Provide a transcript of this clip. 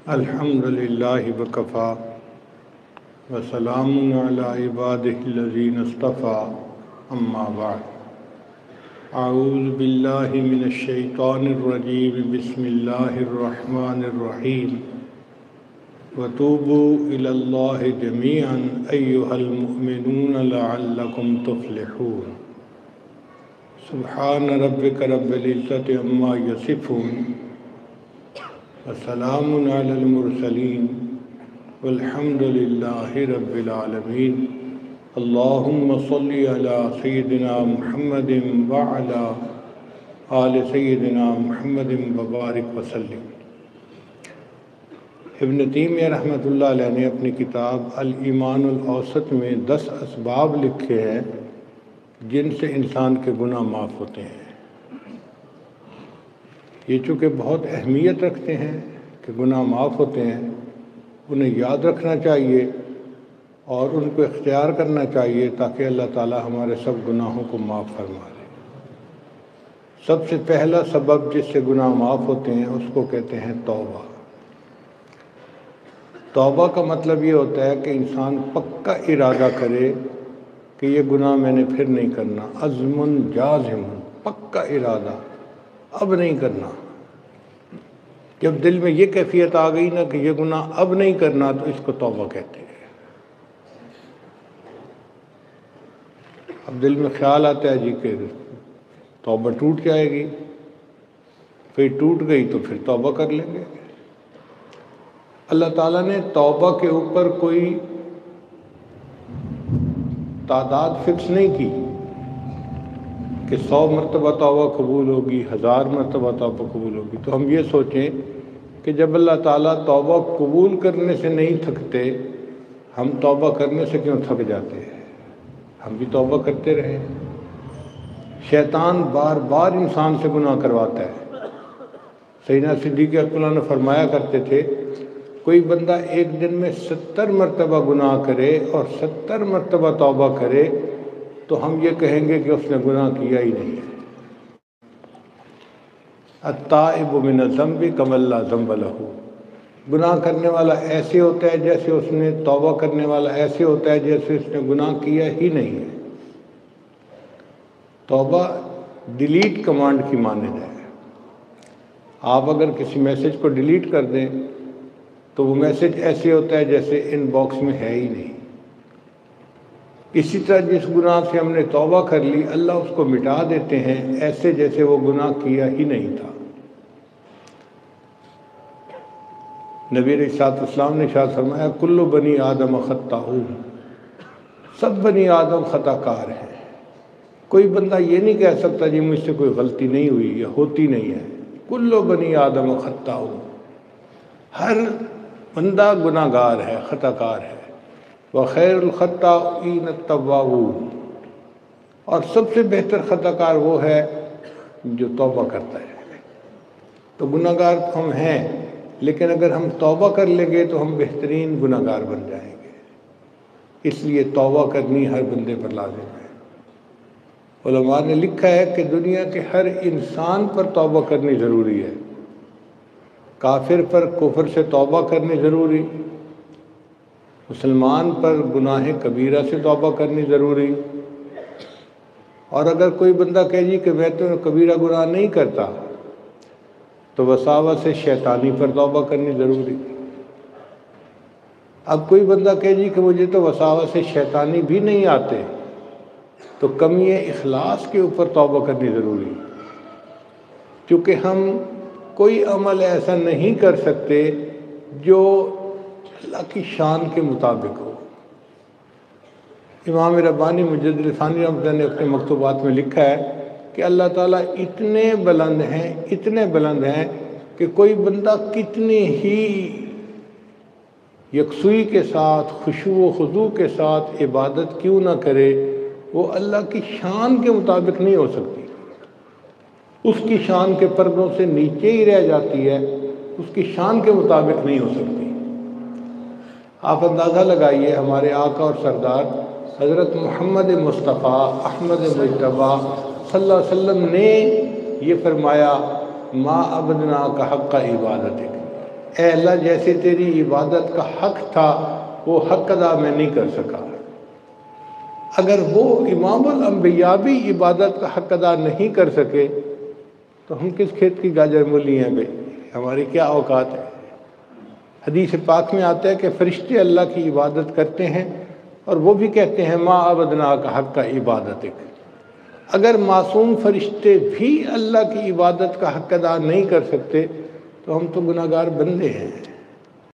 الحمد للہ وکفا وسلام علی عبادہ الذین اصطفیٰ اما بعد اعوذ باللہ من الشیطان الرجیم بسم اللہ الرحمن الرحیم وتوبوا الی اللہ جمیعا ایھا المؤمنون لعلکم تفلحون سبحان ربک رب العزۃ عما یصفون وسلام علی المرسلین والحمد للہ رب العالمین اللہم صلی علی سیدنا محمد وعلی آل سیدنا محمد وبارک وسلم۔ ابن تیمیہ رحمۃ اللہ علیہ نے اپنی کتاب الایمان الاوسط میں 10 اسباب لکھے ہیں جن سے انسان کے گناہ معاف ہوتے ہیں۔ یہ چونکہ بہت اہمیت رکھتے ہیں کہ گناہ معاف ہوتے ہیں، انہیں یاد رکھنا چاہیے اور ان کو اختیار کرنا چاہیے تاکہ اللہ تعالی ہمارے سب گناہوں کو معاف فرما دے۔ سب سے پہلا سبب جس سے گناہ معاف ہوتے ہیں اس کو کہتے ہیں توبہ۔ توبہ کا مطلب یہ ہوتا ہے کہ انسان پکا ارادہ کرے کہ یہ گناہ میں نے پھر نہیں کرنا، عزم جازم، پکا ارادہ، اب نہیں کرنا۔ جب دل میں یہ کیفیت آ گئی نا کہ یہ گناہ اب نہیں کرنا تو اس کو توبہ کہتے ہیں۔ اب دل میں خیال آتا ہے جی کہ توبہ ٹوٹ جائے گی، پھر ٹوٹ گئی تو پھر توبہ کر لیں گے۔ اللہ تعالیٰ نے توبہ کے اوپر کوئی تعداد فکس نہیں کی کہ 100 مرتبہ توبہ قبول ہوگی، 1000 مرتبہ توبہ قبول ہوگی۔ تو ہم یہ سوچیں کہ جب اللہ تعالیٰ توبہ قبول کرنے سے نہیں تھکتے، ہم توبہ کرنے سے کیوں تھک جاتے ہیں؟ ہم بھی توبہ کرتے رہیں۔ شیطان بار بار انسان سے گناہ کرواتا ہے۔ سیدنا صدیق اکبر نے فرمایا کرتے تھے کوئی بندہ ایک دن میں 70 مرتبہ گناہ کرے اور 70 مرتبہ توبہ کرے تو ہم یہ کہیں گے کہ اس نے گناہ کیا ہی نہیں ہے۔ التائب من الذنب کمن لا ذنب لہ، گناہ کرنے والا ایسے ہوتا ہے جیسے اس نے، توبہ کرنے والا ایسے ہوتا ہے جیسے اس نے گناہ کیا ہی نہیں ہے۔ توبہ ڈیلیٹ کمانڈ کی مانند ہے۔ آپ اگر کسی میسج کو ڈیلیٹ کر دیں تو وہ میسج ایسے ہوتا ہے جیسے ان باکس میں ہے ہی نہیں۔ اسی طرح جس گناہ سے ہم نے توبہ کر لی اللہ اس کو مٹا دیتے ہیں ایسے جیسے وہ گناہ کیا ہی نہیں تھا۔ نبی علیہ السلام نے ارشاد فرمایا کل بنی آدم خطاؤون، سب بنی آدم خطا کار ہیں۔ کوئی بندہ یہ نہیں کہہ سکتا جی مجھ سے کوئی غلطی نہیں ہوئی یا ہوتی نہیں ہے۔ کل بنی آدم خطاؤون، ہر بندہ گناہ گار ہے، خطا کار ہے۔ وخیر الخطائین التوابون، اور سب سے بہتر خطا کار وہ ہے جو توبہ کرتا ہے۔ تو گناہ گار ہم ہیں، لیکن اگر ہم توبہ کر لیں گے تو ہم بہترین گناہ گار بن جائیں گے۔ اس لیے توبہ کرنی ہر بندے پر لازم ہے۔ علماء نے لکھا ہے کہ دنیا کے ہر انسان پر توبہ کرنی ضروری ہے۔ کافر پر کفر سے توبہ کرنی ضروری، مسلمان پر گناہ کبیرہ سے توبہ کرنی ضروری، اور اگر کوئی بندہ کہے جی کہ میں تو کبیرہ گناہ نہیں کرتا تو وساوس شیطانی پر توبہ کرنی ضروری۔ اب کوئی بندہ کہے جی کہ مجھے تو وساوس شیطانی بھی نہیں آتے تو کمی اخلاص کے اوپر توبہ کرنی ضروری، کیونکہ ہم کوئی عمل ایسا نہیں کر سکتے جو اللہ کی شان کے مطابق ہو۔ امام ربانی مجدد ثانی رحمۃ اللہ نے اپنے مکتوبات میں لکھا ہے کہ اللہ تعالیٰ اتنے بلند ہیں کہ کوئی بندہ کتنے ہی یکسوئی کے ساتھ، خشوع و خضوع کے ساتھ عبادت کیوں نہ کرے، وہ اللہ کی شان کے مطابق نہیں ہو سکتی۔ اس کی شان کے پردوں سے نیچے ہی رہ جاتی ہے، اس کی شان کے مطابق نہیں ہو سکتی۔ آپ اندازہ لگائیے ہمارے آقا اور سردار حضرت محمد مصطفیٰ احمد مجتبیٰ صلی اللہ علیہ وسلم نے یہ فرمایا ما عبدنا کا حق کا عبادت، اے اللہ جیسے تیری عبادت کا حق تھا وہ حق ادا میں نہیں کر سکا۔ اگر وہ امام الانبیاء بھی عبادت کا حق ادا نہیں کر سکے تو ہم کس کھیت کی گاجر مولی ہیں بھائی، ہماری کیا اوقات ہے۔ حدیث پاک میں آتا ہے کہ فرشتے اللہ کی عبادت کرتے ہیں اور وہ بھی کہتے ہیں ما عبدنا کا حق کا عبادت۔ اگر معصوم فرشتے بھی اللہ کی عبادت کا حق ادا نہیں کر سکتے تو ہم تو گناہگار بندے ہیں۔